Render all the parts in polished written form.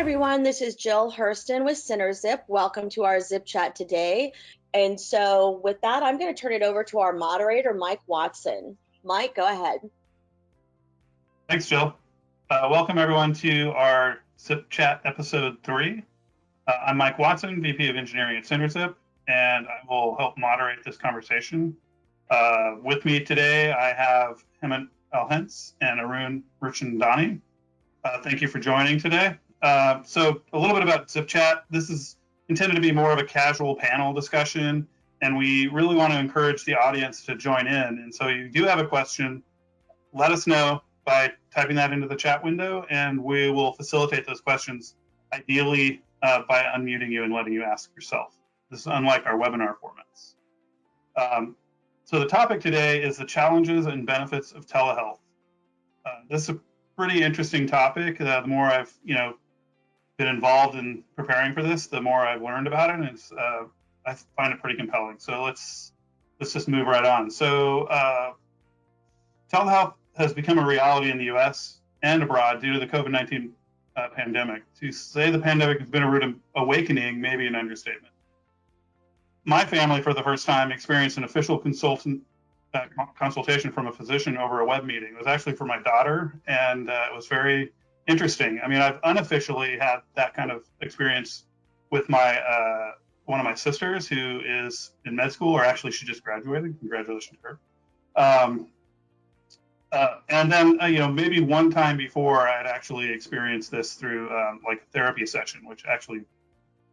everyone, this is Jill Hurston with Synerzip. Welcome to our Zip Chat today. And so with that, I'm going to turn it over to our moderator, Mike Watson. Mike, go ahead. Thanks, Jill. Welcome everyone to our Zip Chat episode 3. I'm Mike Watson, VP of Engineering at Synerzip, and I will help moderate this conversation. With me today, I have Hemant Elhence and Arun Mirchandani. Thank you for joining today. So a little bit about Zip Chat. This is intended to be more of a casual panel discussion, and we really want to encourage the audience to join in. And so if you do have a question, let us know by typing that into the chat window, and we will facilitate those questions, ideally by unmuting you and letting you ask yourself. This is unlike our webinar formats. So the topic today is the challenges and benefits of telehealth. This is a pretty interesting topic. The more I've been involved in preparing for this, the more I've learned about it, and it's, I find it pretty compelling. So let's just move right on. So telehealth has become a reality in the US and abroad due to the COVID-19 pandemic. To say the pandemic has been a rude awakening may be an understatement. My family, for the first time, experienced an official consultation from a physician over a web meeting. It was actually for my daughter, and it was very interesting. I mean, I've unofficially had that kind of experience with my one of my sisters who is in med school, or actually she just graduated. Congratulations to her. And then, maybe one time before, I had actually experienced this through like a therapy session, which actually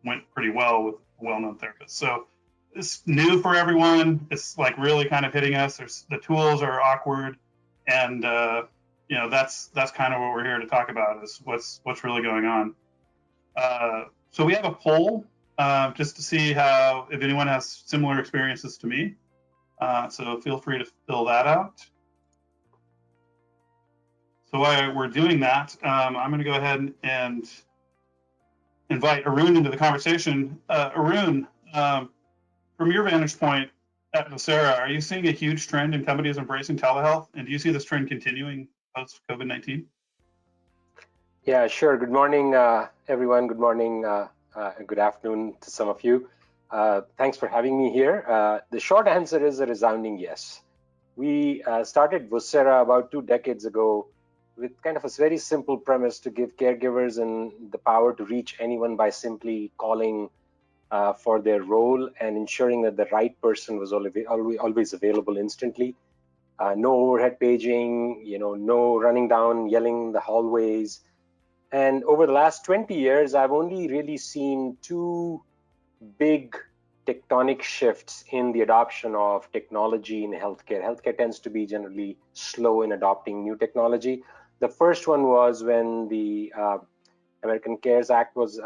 went pretty well with a well-known therapist. So it's new for everyone. It's like really kind of hitting us. The tools are awkward, and that's kind of what we're here to talk about, is what's really going on. So we have a poll just to see if anyone has similar experiences to me. So feel free to fill that out. So while we're doing that, I'm going to go ahead and invite Arun into the conversation. Arun, from your vantage point at Vocera, are you seeing a huge trend in companies embracing telehealth? And do you see this trend continuing post-COVID-19? Yeah, sure. Good morning, everyone. Good morning and good afternoon to some of you. Thanks for having me here. The short answer is a resounding yes. We started Vocera about 2 decades ago with kind of a very simple premise to give caregivers and the power to reach anyone by simply calling for their role and ensuring that the right person was always available instantly. No overhead paging, no running down, yelling the hallways. And over the last 20 years, I've only really seen 2 big tectonic shifts in the adoption of technology in healthcare. Healthcare tends to be generally slow in adopting new technology. The first one was when the American CARES Act was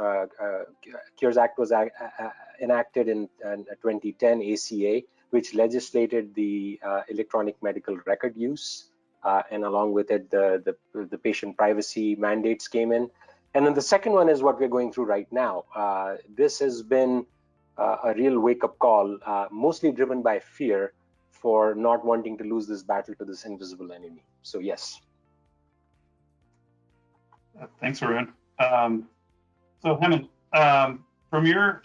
enacted in 2010, ACA, which legislated the electronic medical record use, and along with it, the patient privacy mandates came in. And then the second one is what we're going through right now. This has been a real wake-up call, mostly driven by fear for not wanting to lose this battle to this invisible enemy. So yes. Thanks, Arun. So Hemant, from your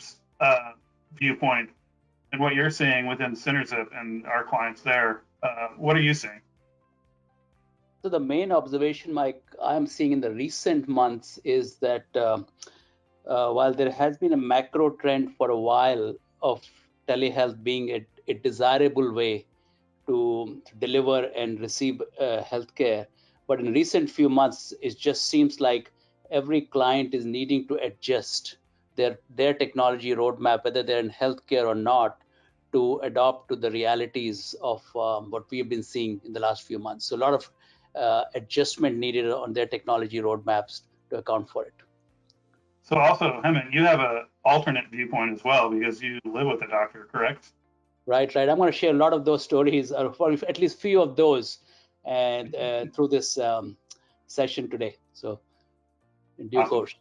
viewpoint and what you're seeing within Synerzip and our clients there, what are you seeing? So the main observation, Mike, I'm seeing in the recent months is that while there has been a macro trend for a while of telehealth being a desirable way to deliver and receive healthcare, but in recent few months, it just seems like every client is needing to adjust their technology roadmap, whether they're in healthcare or not, to adopt to the realities of what we have been seeing in the last few months. So a lot of adjustment needed on their technology roadmaps to account for it. So also, Hemant, you have an alternate viewpoint as well, because you live with a doctor, correct? Right. I'm going to share a lot of those stories, or at least few of those, and through this session today. So in due course.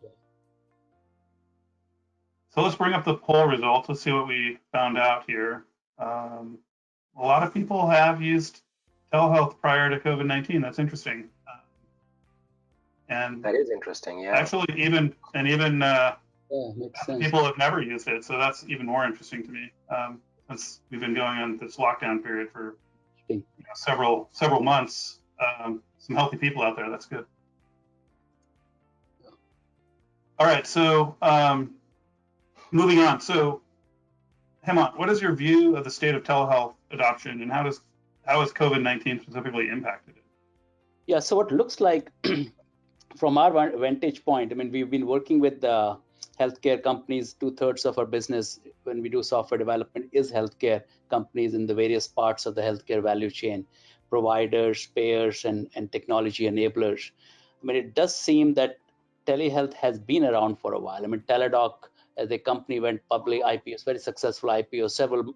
So let's bring up the poll results. Let's see what we found out here. A lot of people have used telehealth prior to COVID-19. That's interesting. And that is interesting. Yeah. Actually, even makes sense. people have never used it, so that's even more interesting to me. Since we've been going on this lockdown period for several months, some healthy people out there. That's good. All right, so moving on. So, Hemant, what is your view of the state of telehealth adoption, and how has COVID-19 specifically impacted it? Yeah, so what looks like from our vantage point, I mean, we've been working with the healthcare companies. 2/3 of our business when we do software development is healthcare companies in the various parts of the healthcare value chain, providers, payers, and technology enablers. I mean, it does seem that telehealth has been around for a while. I mean, Teladoc as a company went public, IPO, very successful IPO several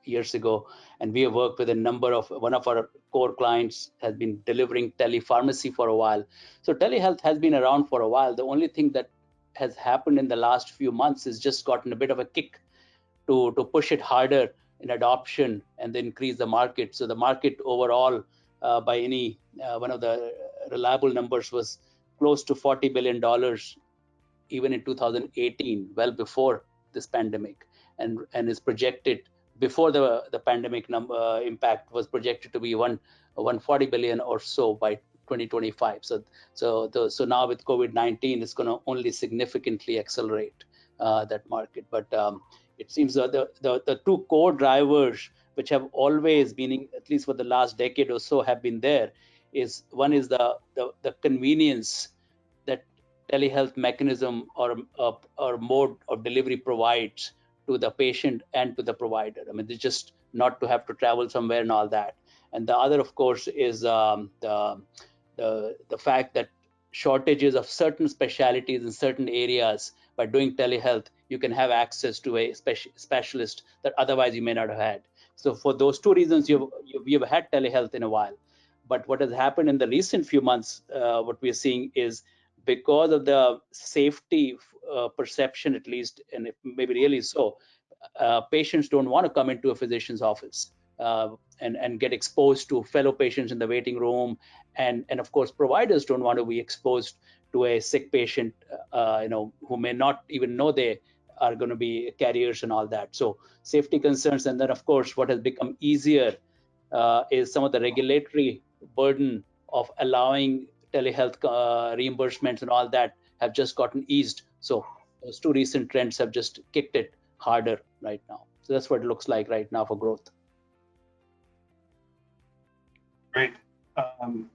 years ago, and we have worked with one of our core clients has been delivering telepharmacy for a while. So telehealth has been around for a while. The only thing that has happened in the last few months is just gotten a bit of a kick to push it harder in adoption and then increase the market. So the market overall, by any one of the reliable numbers, was close to $40 billion even in 2018, well before this pandemic, and is projected before the pandemic number impact was projected to be 140 billion or so by 2025. So now with COVID-19, it's going to only significantly accelerate that market. But it seems that the two core drivers, which have always been, at least for the last decade or so, have been there. Is one is the convenience that telehealth mechanism or mode of delivery provides to the patient and to the provider. I mean, it's just not to have to travel somewhere and all that. And the other, of course, is the fact that shortages of certain specialties in certain areas, by doing telehealth, you can have access to a specialist that otherwise you may not have had. So for those two reasons, you've had telehealth in a while. But what has happened in the recent few months, what we're seeing is, because of the safety perception, at least, and maybe really so, patients don't want to come into a physician's office and get exposed to fellow patients in the waiting room, and of course providers don't want to be exposed to a sick patient, who may not even know they are going to be carriers and all that. So safety concerns, and then of course what has become easier is some of the regulatory burden of allowing telehealth reimbursements and all that have just gotten eased. So those two recent trends have just kicked it harder right now. So that's what it looks like right now for growth. Great. All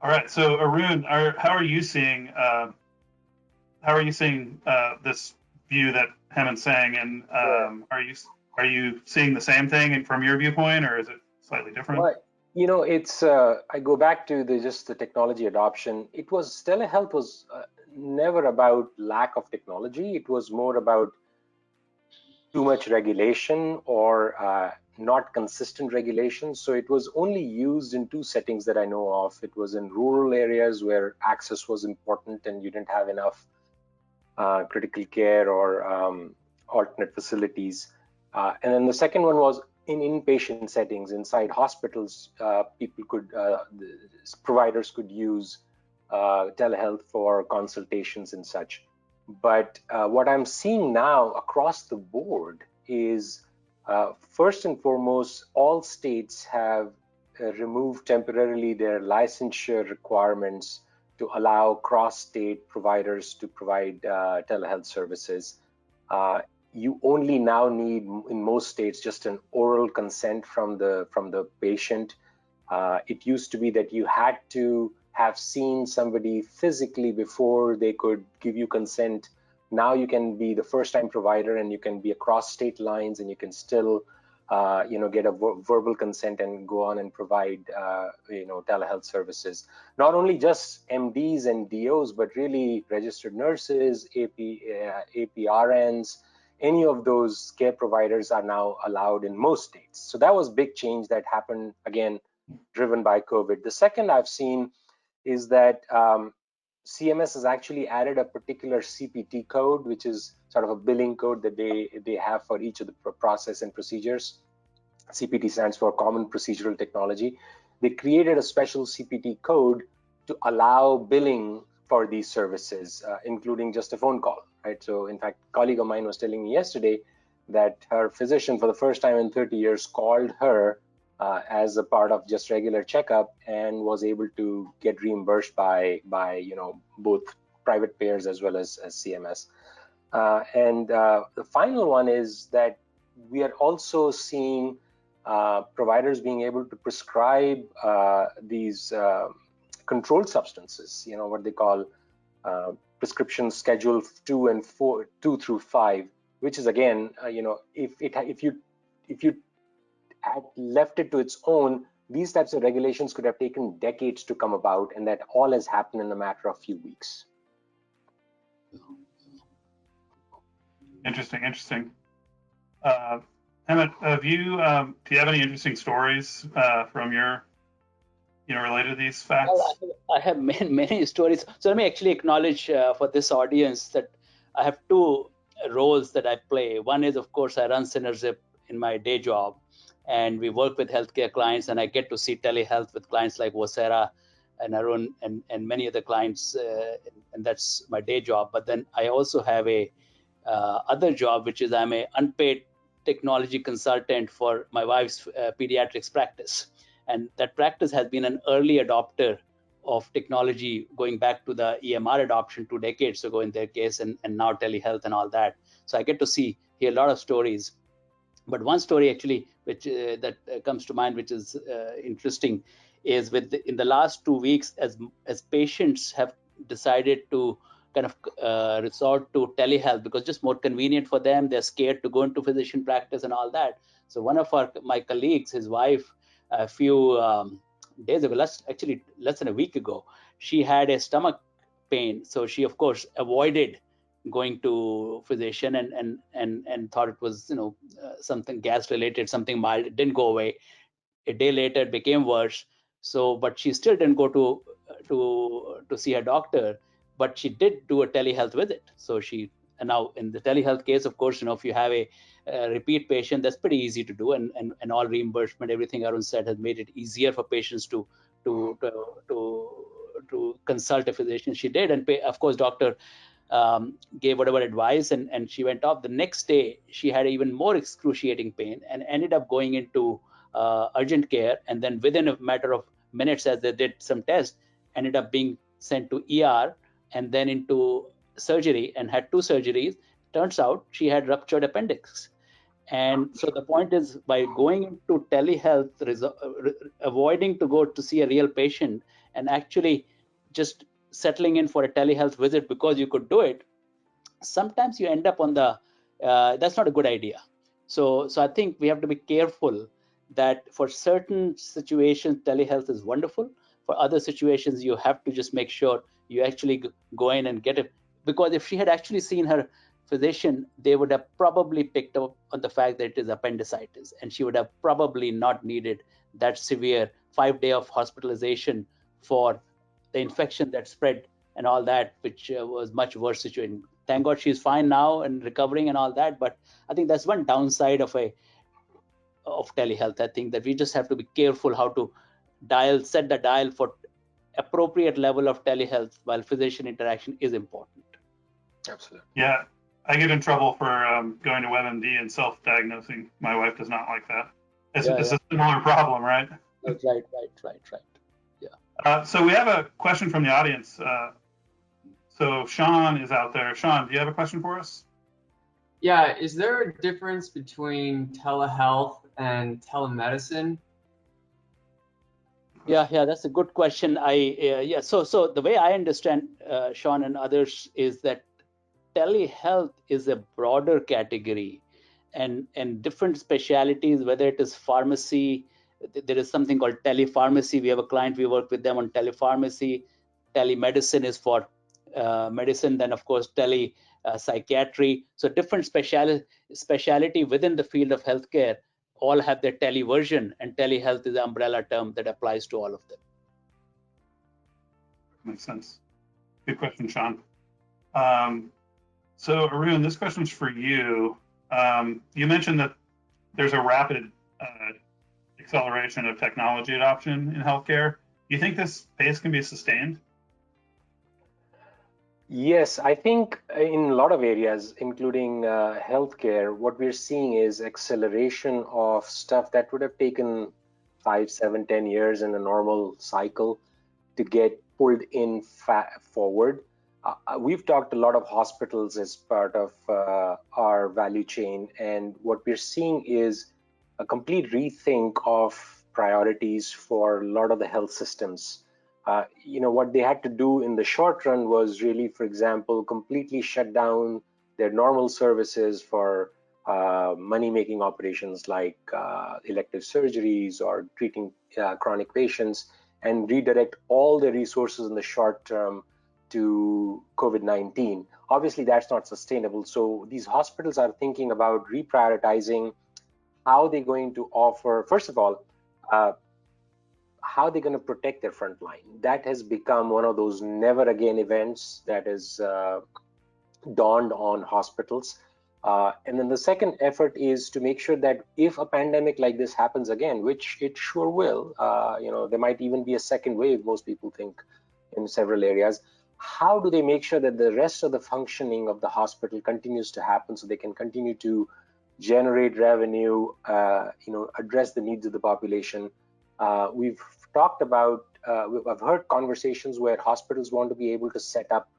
right. So Arun, how are you seeing this view that Hemant's saying, and are you seeing the same thing from your viewpoint, or is it slightly different? Well, it's I go back to just the technology adoption. Telehealth was never about lack of technology. It was more about too much regulation or not consistent regulation. So it was only used in two settings that I know of. It was in rural areas where access was important and you didn't have enough critical care or alternate facilities. And then the second one was in inpatient settings inside hospitals. Providers could use telehealth for consultations and such. But what I'm seeing now across the board is, first and foremost, all states have removed temporarily their licensure requirements to allow cross-state providers to provide telehealth services. You only now need, in most states, just an oral consent from the patient. It used to be that you had to have seen somebody physically before they could give you consent. Now you can be the first-time provider and you can be across state lines and you can still get a verbal consent and go on and provide telehealth services. Not only just MDs and DOs, but really registered nurses, APRNs, any of those care providers are now allowed in most states. So that was a big change that happened, again, driven by COVID. The second I've seen is that CMS has actually added a particular CPT code, which is sort of a billing code that they have for each of the process and procedures. CPT stands for Common Procedural Technology. they created a special CPT code to allow billing for these services, including just a phone call, right? So in fact, a colleague of mine was telling me yesterday that her physician, for the first time in 30 years, called her as a part of just regular checkup and was able to get reimbursed by both private payers as well as CMS. The final one is that we are also seeing providers being able to prescribe these controlled substances, what they call prescription schedule 2 through 5, which is again, if you had left it to its own, these types of regulations could have taken decades to come about, and that all has happened in a matter of few weeks. Interesting. Hemant, do you have any interesting stories from your, related to these facts? Well, I have many stories. So let me actually acknowledge for this audience that I have two roles that I play. One is, of course, I run Synerzip in my day job, and we work with healthcare clients, and I get to see telehealth with clients like Vocera and Arun and many other clients, and that's my day job. But then I also have a other job, which is I'm a unpaid technology consultant for my wife's pediatrics practice. And that practice has been an early adopter of technology going back to the EMR adoption 2 decades ago in their case, and now telehealth and all that. So I get to hear a lot of stories. But one story actually, which that comes to mind, which is interesting, is in the last 2 weeks, as patients have decided to kind of resort to telehealth because just more convenient for them. They're scared to go into physician practice and all that. So one of my colleagues, his wife, a few days ago, less than a week ago, she had a stomach pain. So she, of course, avoided going to physician and thought it was something gas related, something mild. It didn't go away. A day later, it became worse. So, but she still didn't go to see her doctor. But she did do a telehealth visit. So and now in the telehealth case, of course, if you have a repeat patient, that's pretty easy to do, and all reimbursement, everything Arun said, has made it easier for patients to consult a physician. She did, and of course, doctor gave whatever advice, and she went off. The next day, she had even more excruciating pain and ended up going into urgent care, and then within a matter of minutes, as they did some tests, ended up being sent to ER and then into surgery, and had 2 surgeries. Turns out she had ruptured appendix. And so the point is, by going into telehealth, avoiding to go to see a real patient and actually just settling in for a telehealth visit because you could do it, sometimes you end up on that's not a good idea. So I think we have to be careful that for certain situations, telehealth is wonderful. For other situations, you have to just make sure you actually go in and get it. Because if she had actually seen her physician, they would have probably picked up on the fact that it is appendicitis, and she would have probably not needed that severe 5-day of hospitalization for the infection that spread and all that, which was much worse situation. Thank God she's fine now and recovering and all that. But I think that's one downside of telehealth. I think that we just have to be careful how to set the dial for appropriate level of telehealth while physician interaction is important. Absolutely. Yeah, I get in trouble for going to WebMD and self-diagnosing. My wife does not like that. It's a similar problem, right? Right. Yeah. So we have a question from the audience. So Sean is out there. Sean, do you have a question for us? Yeah, is there a difference between telehealth and telemedicine? Yeah, that's a good question. So the way I understand, Sean and others, is that telehealth is a broader category, and different specialities, whether it is pharmacy, there is something called telepharmacy. We have a client, we work with them on telepharmacy. Telemedicine is for medicine, then of course psychiatry. So different speciality within the field of healthcare all have their tele version, and telehealth is the umbrella term that applies to all of them. Makes sense. Good question, Sean. So Arun, this question's for you. You mentioned that there's a rapid acceleration of technology adoption in healthcare. Do you think this pace can be sustained? Yes, I think in a lot of areas, including healthcare, what we're seeing is acceleration of stuff that would have taken 5, 7, 10 years in a normal cycle to get pulled in forward. We've talked a lot of hospitals as part of our value chain, and what we're seeing is a complete rethink of priorities for a lot of the health systems. What they had to do in the short run was really, for example, completely shut down their normal services for money-making operations like elective surgeries or treating chronic patients, and redirect all the resources in the short term to COVID-19. Obviously, that's not sustainable. So these hospitals are thinking about reprioritizing how they're going to offer, first of all, how they're going to protect their front line. That has become one of those never again events that is dawned on hospitals. And then the second effort is to make sure that if a pandemic like this happens again, which it sure will, there might even be a second wave, most people think, in several areas. How do they make sure that the rest of the functioning of the hospital continues to happen so they can continue to generate revenue, address the needs of the population? We've talked about, I've heard conversations where hospitals want to be able to set up,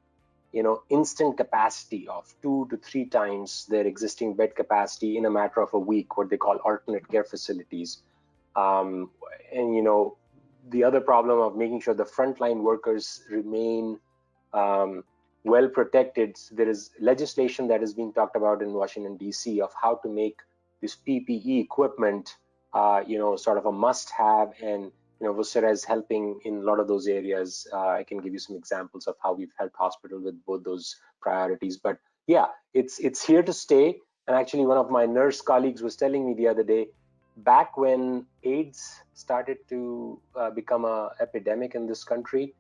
instant capacity of 2 to 3 times their existing bed capacity in a matter of a week, what they call alternate care facilities. And, the other problem of making sure the frontline workers remain well protected. There is legislation that is being talked about in Washington, D.C. of how to make this PPE equipment, sort of a must-have, and Vocera is helping in a lot of those areas. I can give you some examples of how we've helped hospitals with both those priorities. But yeah, it's here to stay. And actually, one of my nurse colleagues was telling me the other day, back when AIDS started to become an epidemic in this country,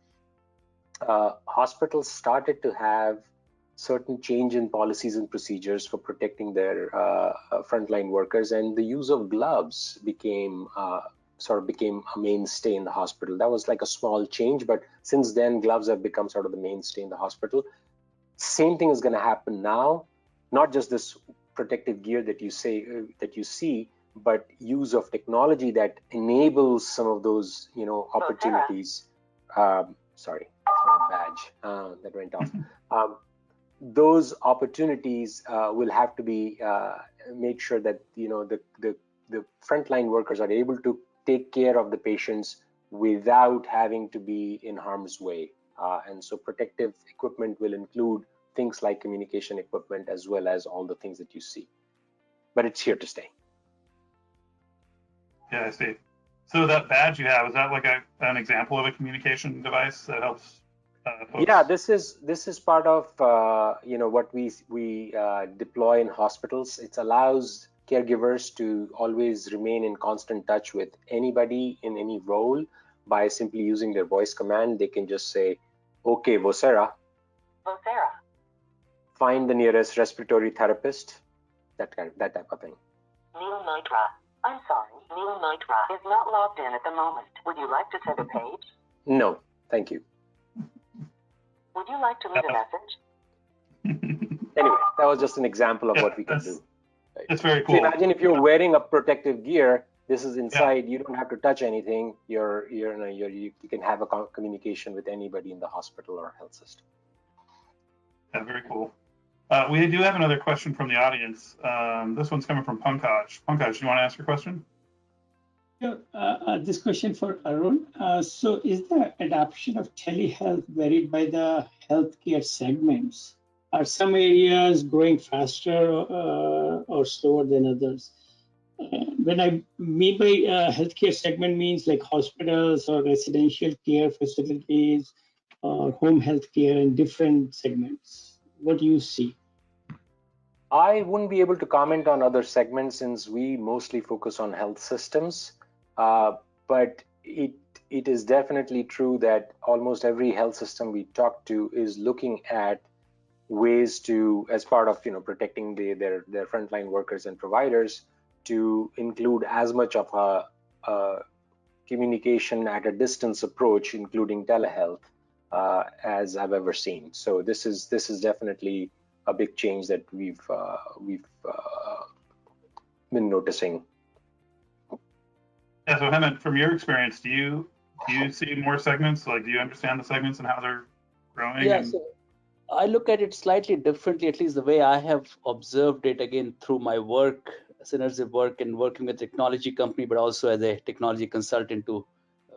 hospitals started to have certain change in policies and procedures for protecting their frontline workers, and the use of gloves became a mainstay in the hospital. That was like a small change, but since then gloves have become sort of the mainstay in the hospital. Same thing is going to happen now, not just this protective gear that you see, but use of technology that enables some of those opportunities. Sorry, it's my badge that went off. Those opportunities will have to be make sure that the frontline workers are able to take care of the patients without having to be in harm's way. And so protective equipment will include things like communication equipment as well as all the things that you see. But it's here to stay. Yeah, I see. So that badge you have, is that like an example of a communication device that helps folks? Yeah, this is part of what we deploy in hospitals. It allows caregivers to always remain in constant touch with anybody in any role by simply using their voice command. They can just say, "Okay, Vocera, find the nearest respiratory therapist," that type of thing. Neil Mitra. I'm sorry, Neil Mitra is not logged in at the moment. Would you like to send a page? No, thank you. Would you like to leave a message? Anyway, that was just an example of what we can do. Right? It's very cool. So imagine if you're wearing a protective gear. This is inside. Yeah. You don't have to touch anything. You can have a communication with anybody in the hospital or health system. Yeah, very cool. We do have another question from the audience. This one's coming from Pankaj. Pankaj, you want to ask your question? Yeah, this question for Arun. So is the adoption of telehealth varied by the healthcare segments? Are some areas growing faster or slower than others? When I mean by healthcare segment means like hospitals or residential care facilities or home healthcare in different segments. What do you see? I wouldn't be able to comment on other segments since we mostly focus on health systems. But it is definitely true that almost every health system we talk to is looking at ways to, as part of protecting their frontline workers and providers, to include as much of communication at a distance approach, including telehealth, as I've ever seen. So this is definitely a big change that we've been noticing. Yeah, so Hemant, from your experience, do you see more segments? Like, do you understand the segments and how they're growing? Yeah, so I look at it slightly differently, at least the way I have observed it, again, through my work, Synerzip work, and working with technology company, but also as a technology consultant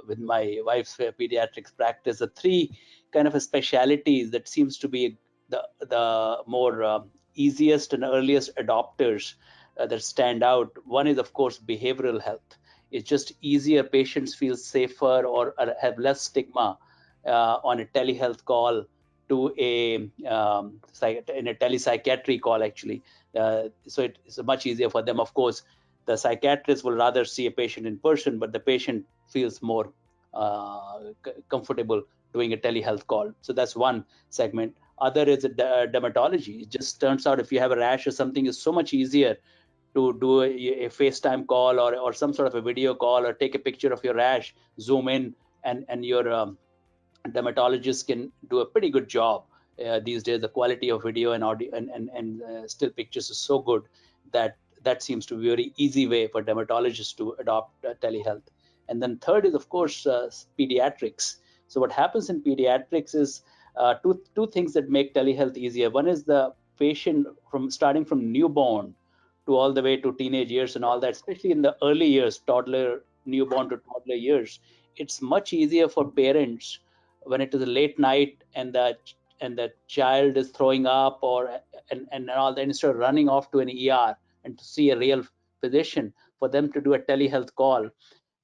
with my wife's pediatrics practice. The three kind of specialities that seems to be the more easiest and earliest adopters that stand out. One is, of course, behavioral health. It's just easier. Patients feel safer or have less stigma on a telehealth call to in a telepsychiatry call, actually. So it's much easier for them. Of course, the psychiatrist will rather see a patient in person, but the patient feels more comfortable doing a telehealth call. So that's one segment. Other is dermatology. It just turns out if you have a rash or something, it's so much easier to do a FaceTime call or some sort of a video call, or take a picture of your rash, zoom in, and your dermatologists can do a pretty good job these days. The quality of video and audio and still pictures is so good that seems to be a very easy way for dermatologists to adopt telehealth. And then third is, of course, pediatrics. So what happens in pediatrics is two things that make telehealth easier. One is the patient starting from newborn to all the way to teenage years and all that, especially in the early years, newborn to toddler years. It's much easier for parents when it is a late night and the child is throwing up and all that, instead of running off to an ER and to see a real physician, for them to do a telehealth call.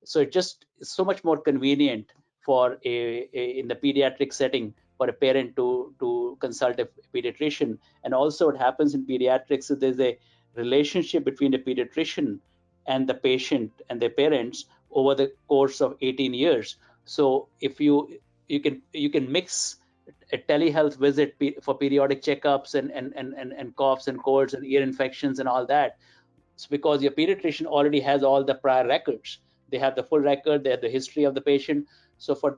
So it just is so much more convenient for in the pediatric setting for a parent to consult a pediatrician. And also what happens in pediatrics is there's a relationship between the pediatrician and the patient and their parents over the course of 18 years. So if you can mix a telehealth visit for periodic checkups and coughs and colds and ear infections and all that. It's because your pediatrician already has all the prior records. They have the full record, they have the history of the patient. So for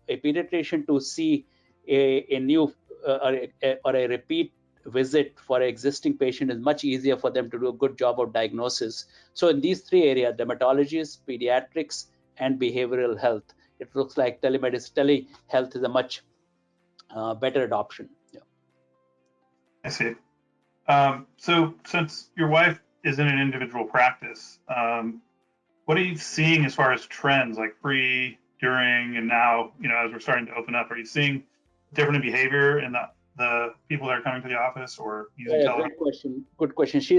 a pediatrician to see a new or a repeat visit for an existing patient is much easier for them to do a good job of diagnosis. So in these three areas, dermatologists, pediatrics, and behavioral health, it looks like telehealth is a much better adoption. Yeah. I see. So since your wife is in an individual practice, what are you seeing as far as trends, like pre, during, and now, as we're starting to open up? Are you seeing different behavior in the people that are coming to the office or using telehealth? Good question. She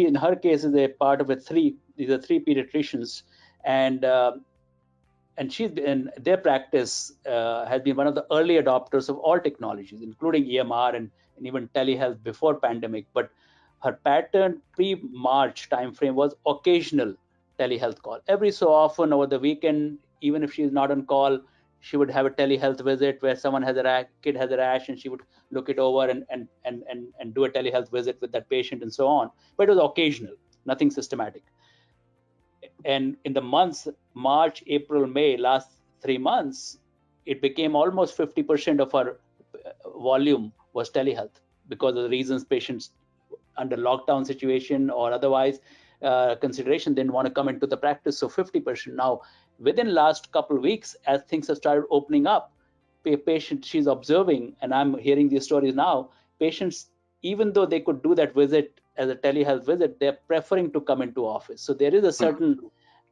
in her case is a part of these are three pediatricians, and their practice has been one of the early adopters of all technologies, including EMR and even telehealth before pandemic. But her pattern pre-March timeframe was occasional telehealth call. Every so often over the weekend, even if she's not on call, she would have a telehealth visit where someone kid has a rash, and she would look it over and do a telehealth visit with that patient and so on. But it was occasional, nothing systematic. And in the months March, April, May, last 3 months, it became almost 50% of our volume was telehealth, because of the reasons patients under lockdown situation or otherwise consideration didn't want to come into the practice. So 50%. Now within last couple of weeks, as things have started opening up, patients she's observing, and I'm hearing these stories now, patients, even though they could do that visit as a telehealth visit, they're preferring to come into office. So there is a certain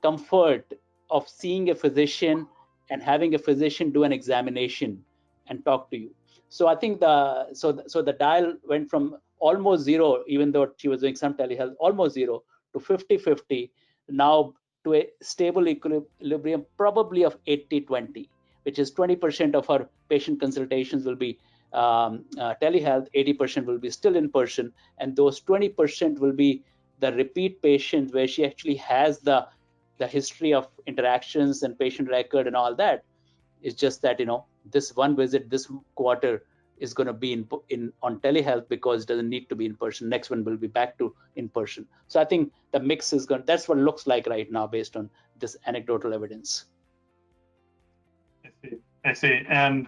comfort of seeing a physician and having a physician do an examination and talk to you. So I think the dial went from almost zero, even though she was doing some telehealth, almost zero, to 50-50, now to a stable equilibrium, probably of 80-20, which is 20% of her patient consultations will be telehealth, 80% will be still in person, and those 20% will be the repeat patients where she actually has the history of interactions and patient record and all that. It's just that this one visit this quarter is going to be on telehealth because it doesn't need to be in person. Next one will be back to in person. So I think the mix is going. That's what it looks like right now based on this anecdotal evidence. I see, and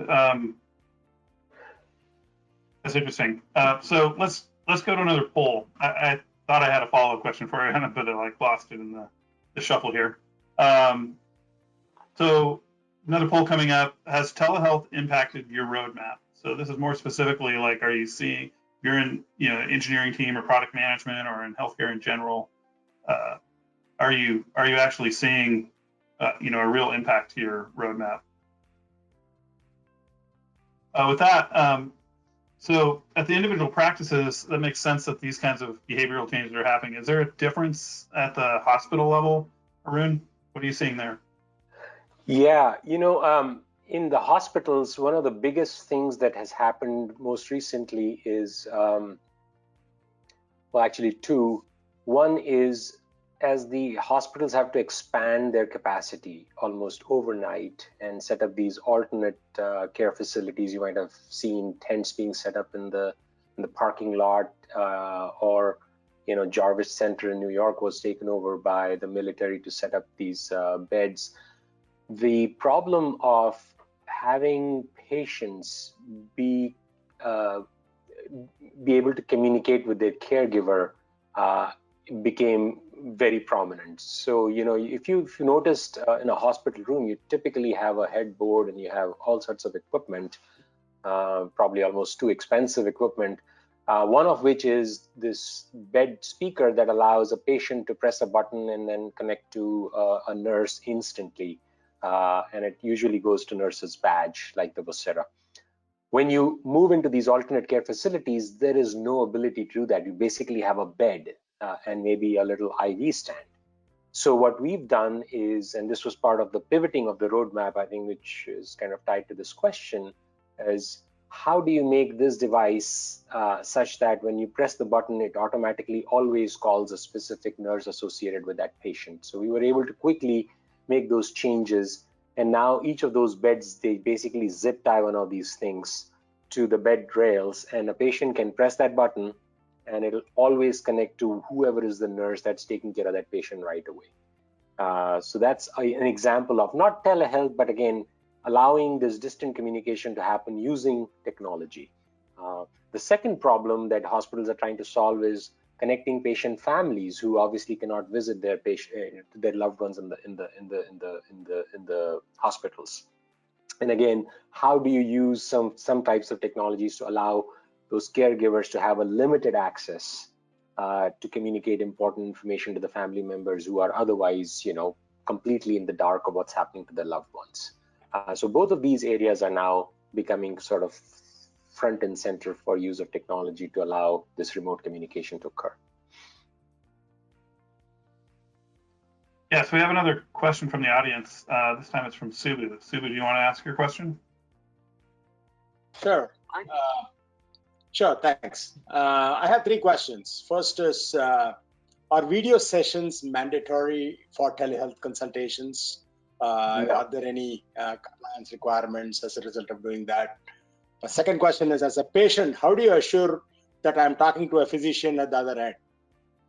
that's interesting. So let's go to another poll. I thought I had a follow-up question for you, but I lost it in the shuffle here. So another poll coming up: has telehealth impacted your roadmap? So this is more specifically are you seeing, you're in engineering team or product management or in healthcare in general, are you actually seeing a real impact to your roadmap? With that, so at the individual practices, that makes sense that these kinds of behavioral changes are happening. Is there a difference at the hospital level, Arun? What are you seeing there? Yeah, in the hospitals, one of the biggest things that has happened most recently is, well, actually two. One is, as the hospitals have to expand their capacity almost overnight and set up these alternate care facilities, you might have seen tents being set up in the parking lot, or Jarvis Center in New York was taken over by the military to set up these beds. The problem of having patients be able to communicate with their caregiver became very prominent. So if you noticed in a hospital room, you typically have a headboard and you have all sorts of equipment, probably almost too expensive equipment, one of which is this bed speaker that allows a patient to press a button and then connect to a nurse instantly. And it usually goes to nurse's badge, like the Vocera. When you move into these alternate care facilities, there is no ability to do that. You basically have a bed and maybe a little IV stand. So what we've done is, and this was part of the pivoting of the roadmap, I think, which is kind of tied to this question, is how do you make this device such that when you press the button, it automatically always calls a specific nurse associated with that patient. So we were able to quickly make those changes, and now each of those beds, they basically zip tie one of these things to the bed rails, and a patient can press that button and it'll always connect to whoever is the nurse that's taking care of that patient right away. So that's an example of not telehealth, but again, allowing this distant communication to happen using technology. The second problem that hospitals are trying to solve is connecting patient families who obviously cannot visit their loved ones in the hospitals. And again, how do you use some types of technologies to allow those caregivers to have a limited access to communicate important information to the family members who are otherwise, completely in the dark of what's happening to their loved ones. So both of these areas are now becoming sort of front and center for use of technology to allow this remote communication to occur. Yes, we have another question from the audience. This time it's from Subu. Subu, do you want to ask your question? Sure. Sure, thanks. I have three questions. First is, are video sessions mandatory for telehealth consultations? No. Are there any compliance requirements as a result of doing that? The second question is, as a patient, how do you assure that I'm talking to a physician at the other end?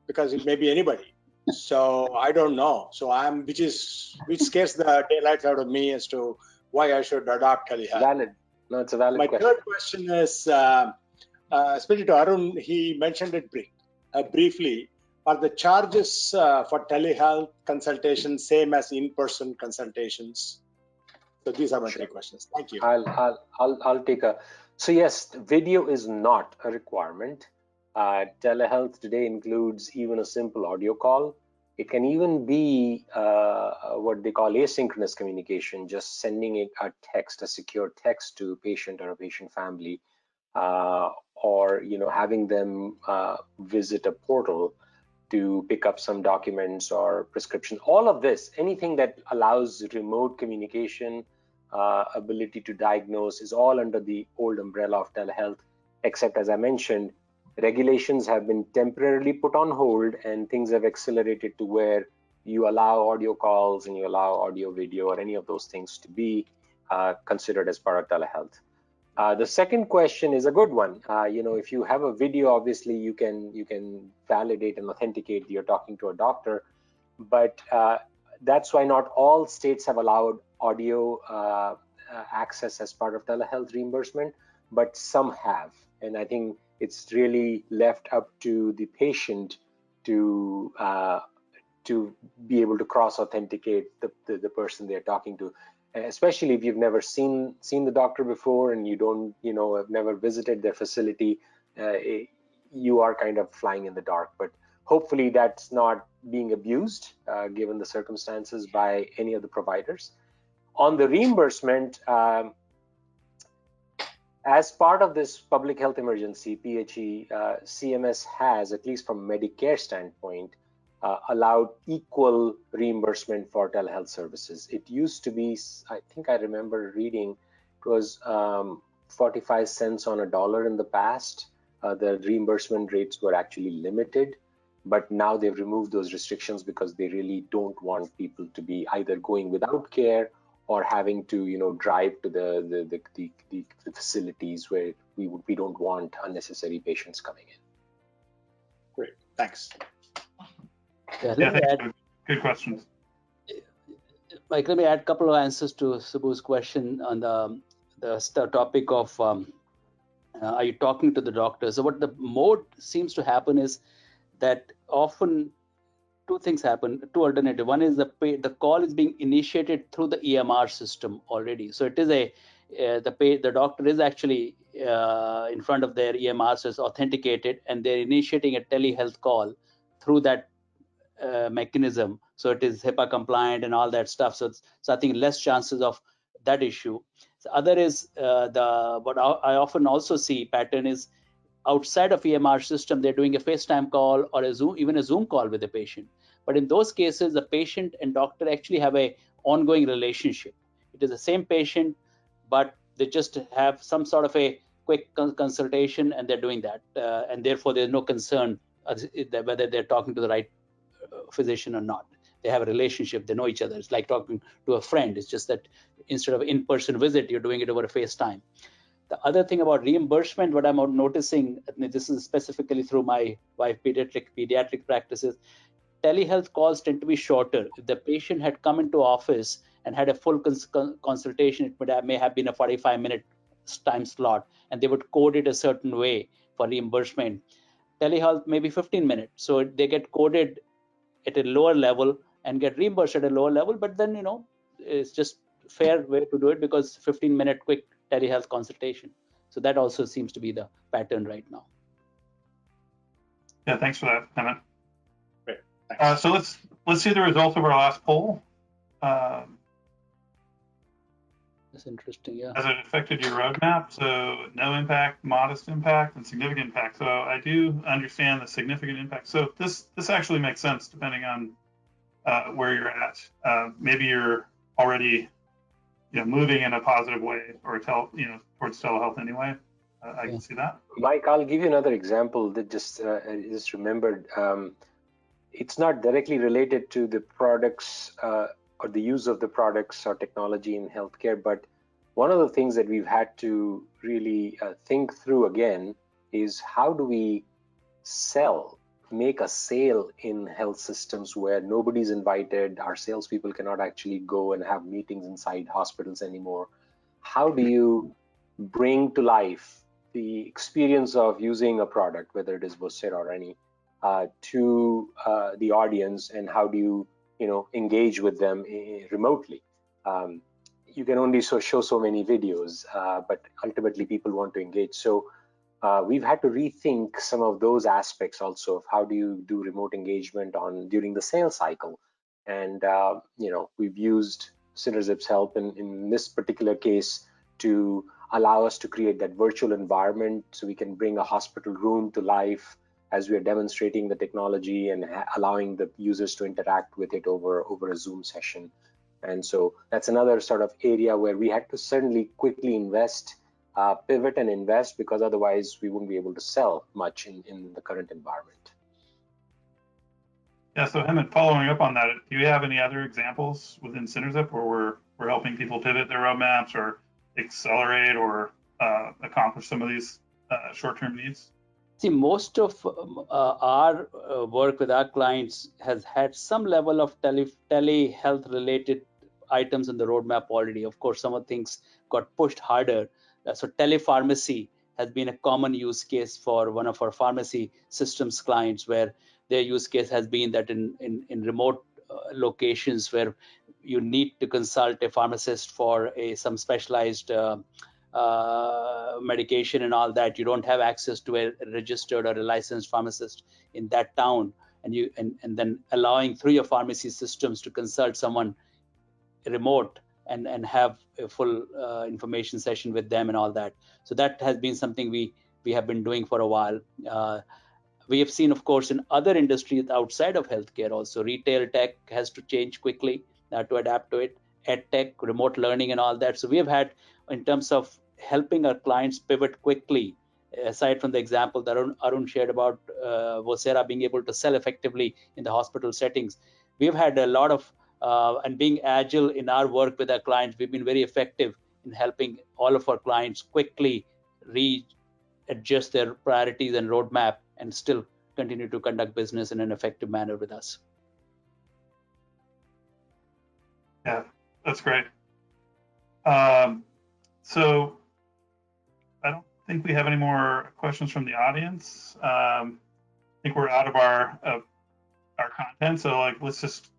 Because it may be anybody. So I don't know. So which scares the daylights out of me as to why I should adopt telehealth. Valid. No, it's a valid question. My third question is, especially to Arun, he mentioned it briefly. Are the charges for telehealth consultations same as in-person consultations? So these are my three questions. Thank you. I'll take a. So yes, video is not a requirement. Telehealth today includes even a simple audio call. It can even be what they call asynchronous communication, just sending a text, a secure text to a patient or a patient family, or having them visit a portal to pick up some documents or prescription. All of this, anything that allows remote communication, ability to diagnose, is all under the old umbrella of telehealth, except, as I mentioned, regulations have been temporarily put on hold and things have accelerated to where you allow audio calls and you allow audio, video, or any of those things to be considered as part of telehealth. The second question is a good one. If you have a video, obviously you can validate and authenticate you're talking to a doctor, but that's why not all states have allowed audio access as part of telehealth reimbursement, but some have. And I think it's really left up to the patient to be able to cross-authenticate the person they're talking to, especially if you've never seen the doctor before and you don't, have never visited their facility. You are kind of flying in the dark, but hopefully that's not being abused given the circumstances by any of the providers. On the reimbursement, as part of this public health emergency, PHE, CMS has, at least from Medicare standpoint, allowed equal reimbursement for telehealth services. It used to be, I think I remember reading, it was 45 cents on a dollar in the past. The reimbursement rates were actually limited, but now they've removed those restrictions because they really don't want people to be either going without care or having to, drive to the facilities where we don't want unnecessary patients coming in. Great, thanks. Good questions. Mike, let me add a couple of answers to Subbu's question on the topic of are you talking to the doctor? So what the mode seems to happen is that often two things happen, two alternatives. One is the call is being initiated through the EMR system already. So it is the doctor is actually in front of their EMR, so it's authenticated, and they're initiating a telehealth call through that mechanism. So it is HIPAA compliant and all that stuff. So I think less chances of that issue. The other is what I often also see pattern is outside of EMR system, they're doing a FaceTime call or even a Zoom call with the patient. But in those cases, the patient and doctor actually have a ongoing relationship. It is the same patient, but they just have some sort of a quick consultation, and they're doing that. And therefore, there's no concern whether they're talking to the right physician or not. They have a relationship. They know each other. It's like talking to a friend. It's just that instead of in-person visit, you're doing it over a FaceTime. The other thing about reimbursement, what I'm noticing, this is specifically through my wife pediatric practices, telehealth calls tend to be shorter. If the patient had come into office and had a full consultation, it may have been a 45-minute time slot, and they would code it a certain way for reimbursement. Telehealth maybe 15 minutes, so they get coded at a lower level and get reimbursed at a lower level. But then it's just fair way to do it because 15-minute quick telehealth consultation. So that also seems to be the pattern right now. Yeah, thanks for that, Hemant. Great. Thanks. So let's see the results of our last poll. That's interesting, yeah. Has it affected your roadmap? So no impact, modest impact, and significant impact. So I do understand the significant impact. So this actually makes sense depending on where you're at. Maybe you're already moving in a positive way or towards telehealth anyway. I can see that. Mike, I'll give you another example that just remembered. It's not directly related to the products or the use of the products or technology in healthcare, but one of the things that we've had to really think through again is how do we make a sale in health systems where nobody's invited, our salespeople cannot actually go and have meetings inside hospitals anymore. How do you bring to life the experience of using a product, whether it is Vocera or any, to the audience, and how do you engage with them remotely? You can only show so many videos, but ultimately people want to engage. So we've had to rethink some of those aspects also of how do you do remote engagement during the sales cycle. And we've used Synerzip's help in this particular case to allow us to create that virtual environment so we can bring a hospital room to life as we are demonstrating the technology and allowing the users to interact with it over a Zoom session. And so that's another sort of area where we had to certainly quickly invest, pivot and invest, because otherwise we wouldn't be able to sell much in the current environment. Yeah, so Hemant, following up on that, do you have any other examples within Synerzip where we're helping people pivot their roadmaps or accelerate or accomplish some of these short-term needs? See, most of our work with our clients has had some level of telehealth related items in the roadmap already. Of course, some of the things got pushed harder. So telepharmacy has been a common use case for one of our pharmacy systems clients, where their use case has been that in remote locations where you need to consult a pharmacist for some specialized medication and all that, you don't have access to a registered or a licensed pharmacist in that town, and then allowing through your pharmacy systems to consult someone remote and have a full information session with them and all that. So that has been something we have been doing for a while. We have seen, of course, in other industries outside of healthcare also, retail tech has to change quickly to adapt to it, ed tech, remote learning and all that. So we have had, in terms of helping our clients pivot quickly, aside from the example that Arun shared about Vocera being able to sell effectively in the hospital settings, we've had a lot of, and being agile in our work with our clients, we've been very effective in helping all of our clients quickly readjust their priorities and roadmap and still continue to conduct business in an effective manner with us. Yeah, that's great. So I don't think we have any more questions from the audience. I think we're out of our content, so let's just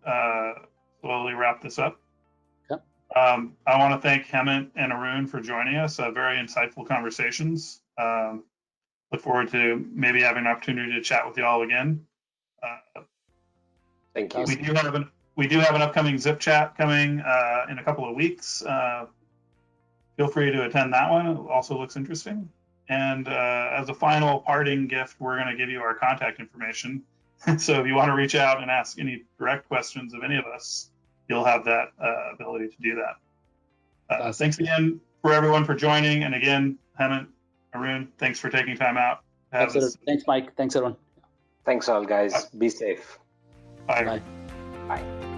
slowly wrap this up. Yep. I want to thank Hemant and Arun for joining us. Very insightful conversations. Look forward to maybe having an opportunity to chat with you all again. Thank you. We do have an upcoming Zip chat coming in a couple of weeks. Feel free to attend that one. It also looks interesting. And as a final parting gift, we're going to give you our contact information. So if you want to reach out and ask any direct questions of any of us, you'll have that ability to do that. Thanks again for everyone for joining. And again, Hemant, Arun, thanks for taking time out. Thanks, Mike. Thanks, everyone. Thanks all, guys. Be safe. Bye. Bye.